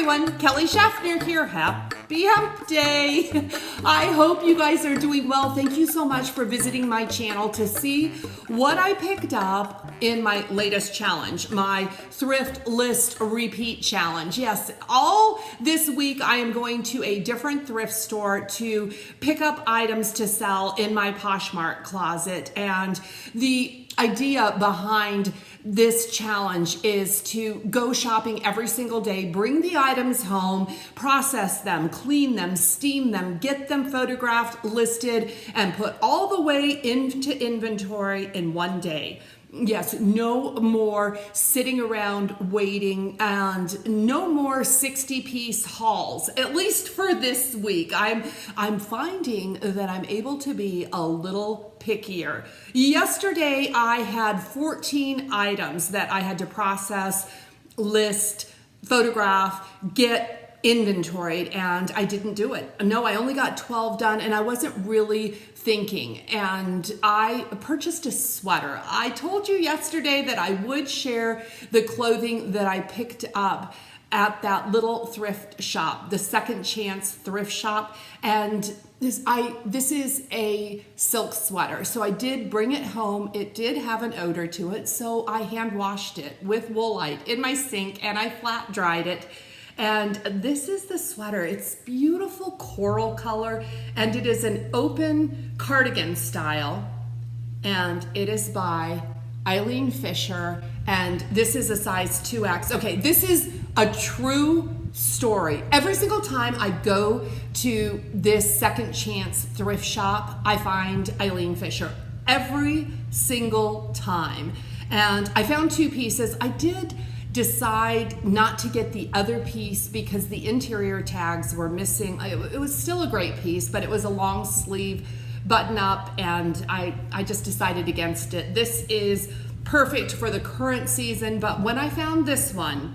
everyone, Kelly Shaffner here. Happy Hump Day. I hope you guys are doing well. Thank you so much for visiting my channel to see what I picked up in my latest challenge, my Thrift List Repeat Challenge. Yes, all this week I am going to a different thrift store to pick up items to sell in my Poshmark Closet. And the idea behind this challenge is to go shopping every single day, bring the items home, process them, clean them, steam them, get them photographed, listed, and put all the way into inventory in one day. Yes, no more sitting around waiting and no more 60-piece hauls, at least for this week. I'm finding that I'm able to be a little pickier. Yesterday, I had 14 items that I had to process, list, photograph, get inventoried, and I didn't do it. No, I only got 12 done, and I wasn't really thinking. And I purchased a sweater. I told you yesterday that I would share the clothing that I picked up at that little thrift shop, the Second Chance thrift shop. And this is a silk sweater. So I did bring it home. It did have an odor to it. So I hand washed it with Woolite in my sink and I flat dried it. And this is the sweater. It's beautiful coral color and it is an open cardigan style. And it is by Eileen Fisher. And this is a size 2X. Okay, this is a true story. Every single time I go to this Second Chance thrift shop, I find Eileen Fisher. Every single time. And I found two pieces. I did decide not to get the other piece because the interior tags were missing. It was still a great piece, but it was a long sleeve button up, and I just decided against it. This is perfect for the current season, but when I found this one,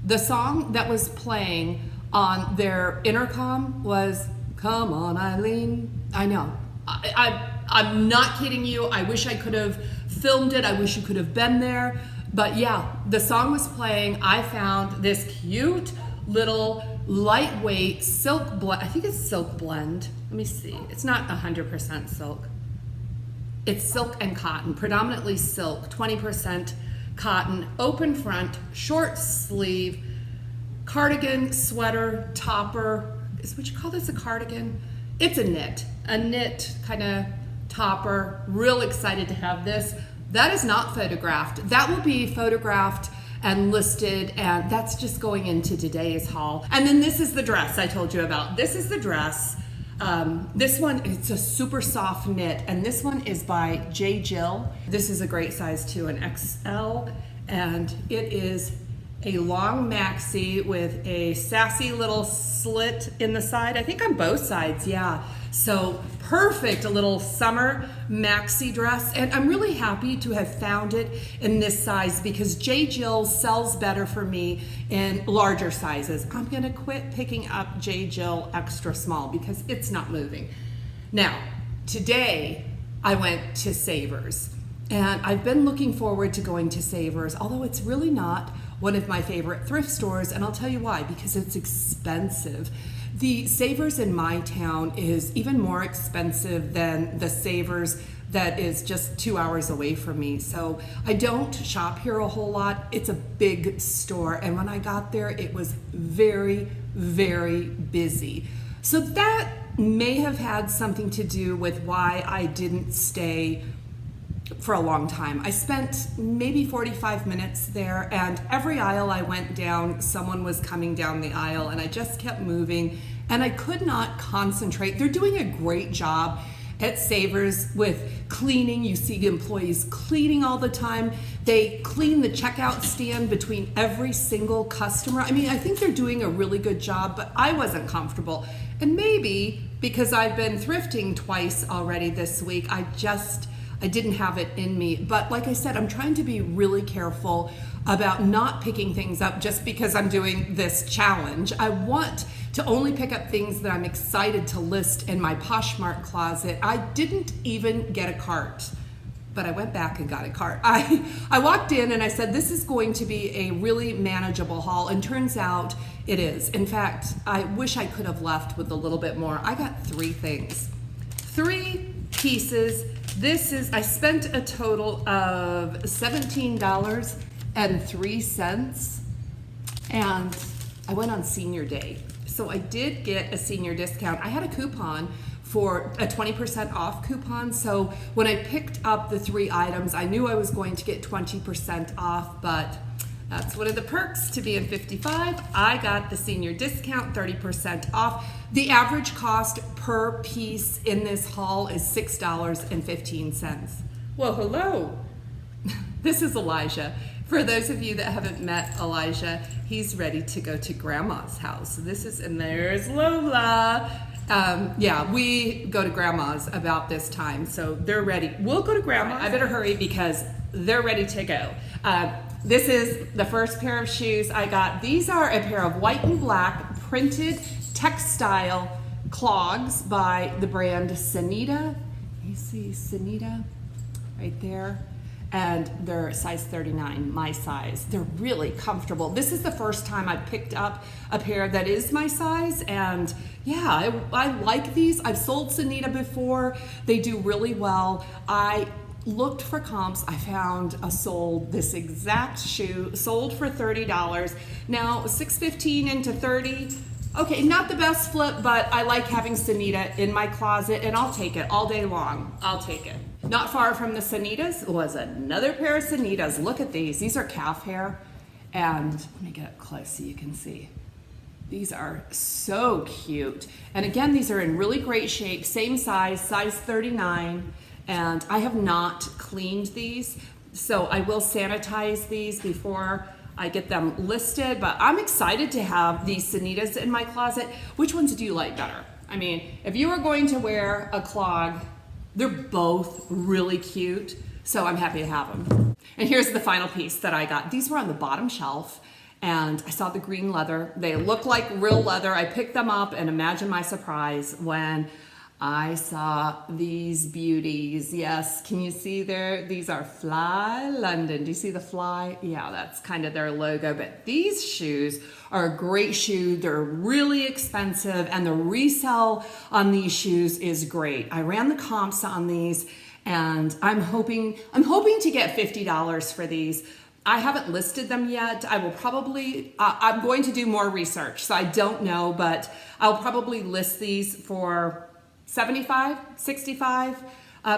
the song that was playing on their intercom was "Come On Eileen." I know. I'm not kidding you. I wish I could have filmed it. I wish you could have been there. But yeah, the song was playing. I found this cute little lightweight silk blend. I think it's silk blend. Let me see. It's not 100% silk. It's silk and cotton, predominantly silk, 20% cotton, open front, short sleeve, cardigan, sweater, topper. Would you call this a cardigan? It's a knit kind of topper. Real excited to have this. That is not photographed. That will be photographed and listed, and that's just going into today's haul. And then this is the dress I told you about. This is the dress. This one, it's a super soft knit, and this one is by Jill. This is a great size too, an XL, and it is a long maxi with a sassy little slit in the side. I think on both sides, yeah. So perfect, a little summer maxi dress. And I'm really happy to have found it in this size because Jill sells better for me in larger sizes. I'm gonna quit picking up Jill extra small because it's not moving. Now, today I went to Savers. And I've been looking forward to going to Savers, although it's really not one of my favorite thrift stores, and I'll tell you why, because it's expensive. The Savers in my town is even more expensive than the Savers that is just 2 hours away from me. So I don't shop here a whole lot. It's a big store, and when I got there, it was very, very busy. So that may have had something to do with why I didn't stay for a long time. I spent maybe 45 minutes there, and every aisle I went down, someone was coming down the aisle, and I just kept moving, and I could not concentrate. They're doing a great job at Savers with cleaning. You see employees cleaning all the time. They clean the checkout stand between every single customer. I mean, I think they're doing a really good job, but I wasn't comfortable. And maybe because I've been thrifting twice already this week, I didn't have it in me. But like I said, I'm trying to be really careful about not picking things up just because I'm doing this challenge. I want to only pick up things that I'm excited to list in my Poshmark Closet. I didn't even get a cart. but I went back and got a cart. I walked in and I said, this is going to be a really manageable haul, and turns out it is. In fact, I wish I could have left with a little bit more. I got 3 things, 3 pieces. I spent a total of $17.03, and I went on senior day. So I did get a senior discount. I had a coupon for a 20% off coupon. So when I picked up the 3 items, I knew I was going to get 20% off, but that's one of the perks to being 55. I got the senior discount, 30% off. The average cost per piece in this haul is $6.15. Well, hello. This is Elijah. For those of you that haven't met Elijah, he's ready to go to Grandma's house. And there's Lola. Yeah, we go to Grandma's about this time, so they're ready. We'll go to Grandma's. I better hurry because they're ready to go. This is the first pair of shoes I got. These are a pair of white and black printed textile clogs by the brand Sanita. You see Sanita right there? And they're size 39, my size. They're really comfortable. This is the first time I picked up a pair that is my size, and yeah, I like these. I've sold Sanita before. They do really well. I looked for comps. I found this exact shoe, sold for $30. Now, $6.15 into $30. Okay, not the best flip, but I like having Sanita in my closet, and I'll take it all day long. I'll take it. Not far from the Sanitas was another pair of Sanitas. Look at these. These are calf hair. And let me get up close so you can see. These are so cute. And again, these are in really great shape. Same size 39. And I have not cleaned these, so I will sanitize these before I get them listed. But I'm excited to have these Sanitas in my closet. Which ones do you like better? I mean, if you were going to wear a clog, they're both really cute, so I'm happy to have them. And here's the final piece that I got. These were on the bottom shelf, and I saw the green leather. They look like real leather. I picked them up, and imagine my surprise when I saw these beauties. Yes, can you see there? These are Fly London. Do you see the fly? Yeah, that's kind of their logo. But these shoes are a great shoe. They're really expensive, and the resale on these shoes is great. I ran the comps on these, and I'm hoping to get $50 for these. I haven't listed them yet. I will probably, I'm going to do more research, so I don't know, but I'll probably list these for 75, 65,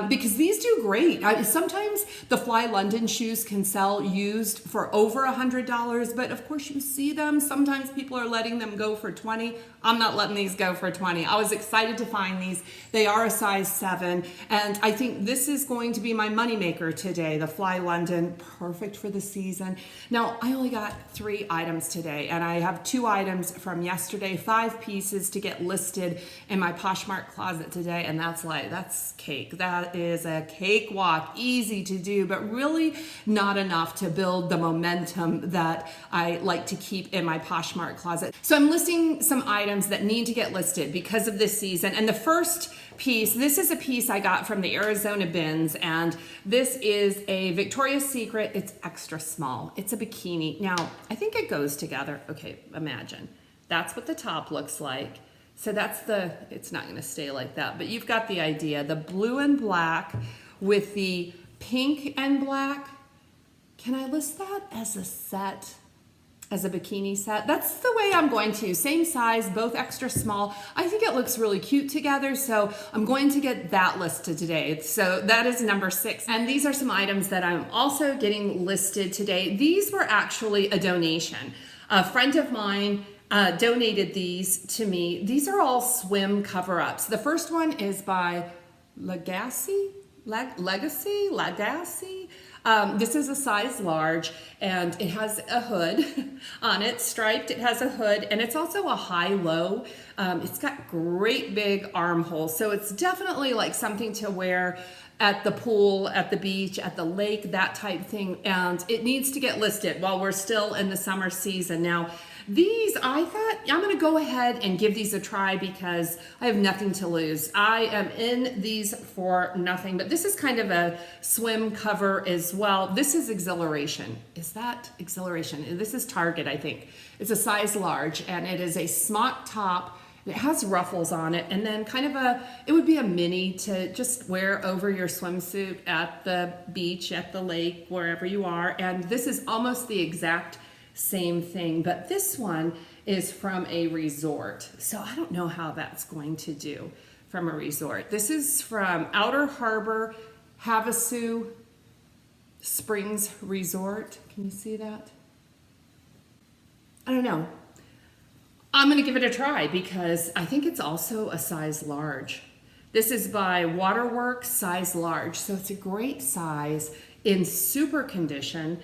because these do great. Sometimes the Fly London shoes can sell used for over $100, but of course you see them. Sometimes people are letting them go for 20. I'm not letting these go for 20. I was excited to find these. They are a size 7, and I think this is going to be my moneymaker today, the Fly London, perfect for the season. Now, I only got 3 items today, and I have 2 items from yesterday, 5 pieces to get listed in my Poshmark Closet today, and that's cake. That is a cakewalk, easy to do, but really not enough to build the momentum that I like to keep in my Poshmark Closet. So I'm listing some items that need to get listed because of this season. And the first piece, this is a piece I got from the Arizona bins, and this is a Victoria's Secret. It's extra small. It's a bikini. Now, I think it goes together. Okay, imagine. That's what the top looks like. So it's not gonna stay like that, but you've got the idea. The blue and black with the pink and black. Can I list that as a set? As a bikini set? That's the way I'm going to. Same size, both extra small. I think it looks really cute together, so I'm going to get that listed today. So that is number 6. And these are some items that I'm also getting listed today. These were actually a donation. A friend of mine donated these to me. These are all swim cover-ups. The first one is by Legacy. This is a size large, and it has a hood on it, striped. It has a hood, and it's also a high-low. It's got great big armholes, so it's definitely like something to wear at the pool, at the beach, at the lake, that type thing. And it needs to get listed while we're still in the summer season. Now, these, I thought, I'm going to go ahead and give these a try because I have nothing to lose. I am in these for nothing, but this is kind of a swim cover as well. This is Xhiliration. Is that Xhiliration? This is Target, I think. It's a size large, and it is a smock top. It has ruffles on it, and then kind of it would be a mini to just wear over your swimsuit at the beach, at the lake, wherever you are. And this is almost the exact same thing, but this one is from a resort. So I don't know how that's going to do from a resort. This is from Outer Harbor Havasu Springs Resort. Can you see that? I don't know. I'm going to give it a try because I think it's also a size large. This is by Waterworx, size large. So it's a great size in super condition.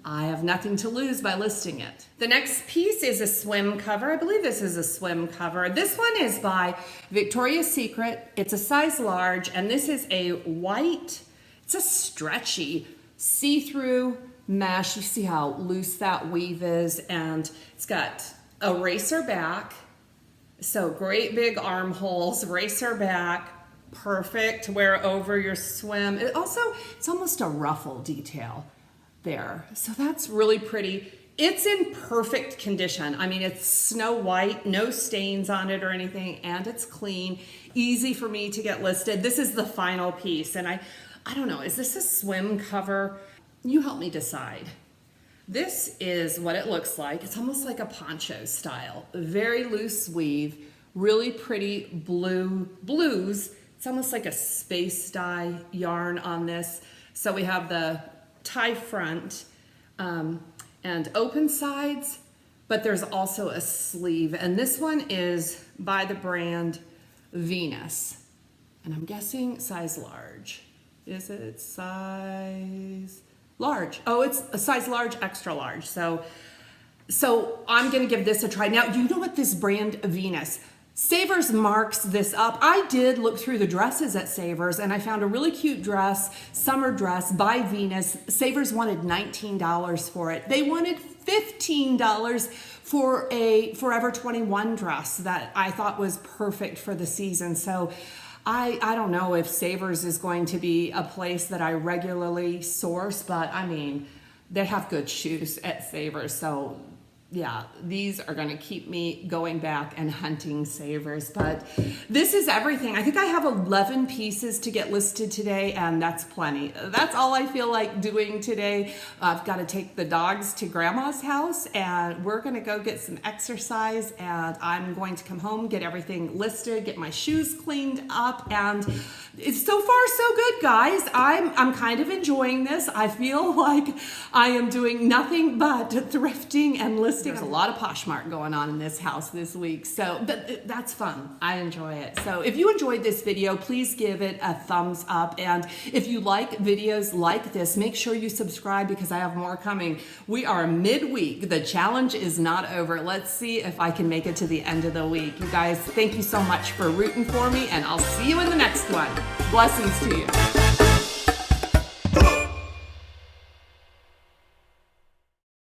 I have nothing to lose by listing it. The next piece is a swim cover. I believe this is a swim cover. This one is by Victoria's Secret. It's a size large, and this is a white, it's a stretchy, see-through mesh. You see how loose that weave is, and it's got a racer back. So great big armholes, racer back, perfect to wear over your swim. It's almost a ruffle detail there. So that's really pretty. It's in perfect condition. I mean, it's snow white, no stains on it or anything, and it's clean, easy for me to get listed. This is the final piece, and I don't know, is this a swim cover? You help me decide. This is what it looks like. It's almost like a poncho style, very loose weave, really pretty blues. It's almost like a space dye yarn on this. So we have the tie front and open sides, but there's also a sleeve, and this one is by the brand Venus, and I'm guessing size large. Is it size large? Oh, it's a size large, extra large. So I'm gonna give this a try. Now, you know what, this brand Venus, Savers marks this up. I did look through the dresses at Savers, and I found a really cute dress, summer dress by Venus. Savers wanted $19 for it. They wanted $15 for a Forever 21 dress that I thought was perfect for the season. So I don't know if Savers is going to be a place that I regularly source, but I mean, they have good shoes at Savers. So yeah, these are going to keep me going back and hunting Savers. But this is everything. I think I have 11 pieces to get listed today, and that's plenty. That's all I feel like doing today. I've got to take the dogs to Grandma's house, and we're going to go get some exercise, and I'm going to come home, get everything listed, get my shoes cleaned up, and it's so far so good, guys. I'm kind of enjoying this. I feel like I am doing nothing but thrifting and listing. There's a lot of Poshmark going on in this house this week, so that's fun. I enjoy it. So if you enjoyed this video, please give it a thumbs up, and if you like videos like this, make sure you subscribe because I have more coming. We are midweek. The challenge is not over. Let's see if I can make it to the end of the week. You guys, thank you so much for rooting for me, and I'll see you in the next one. Blessings to you.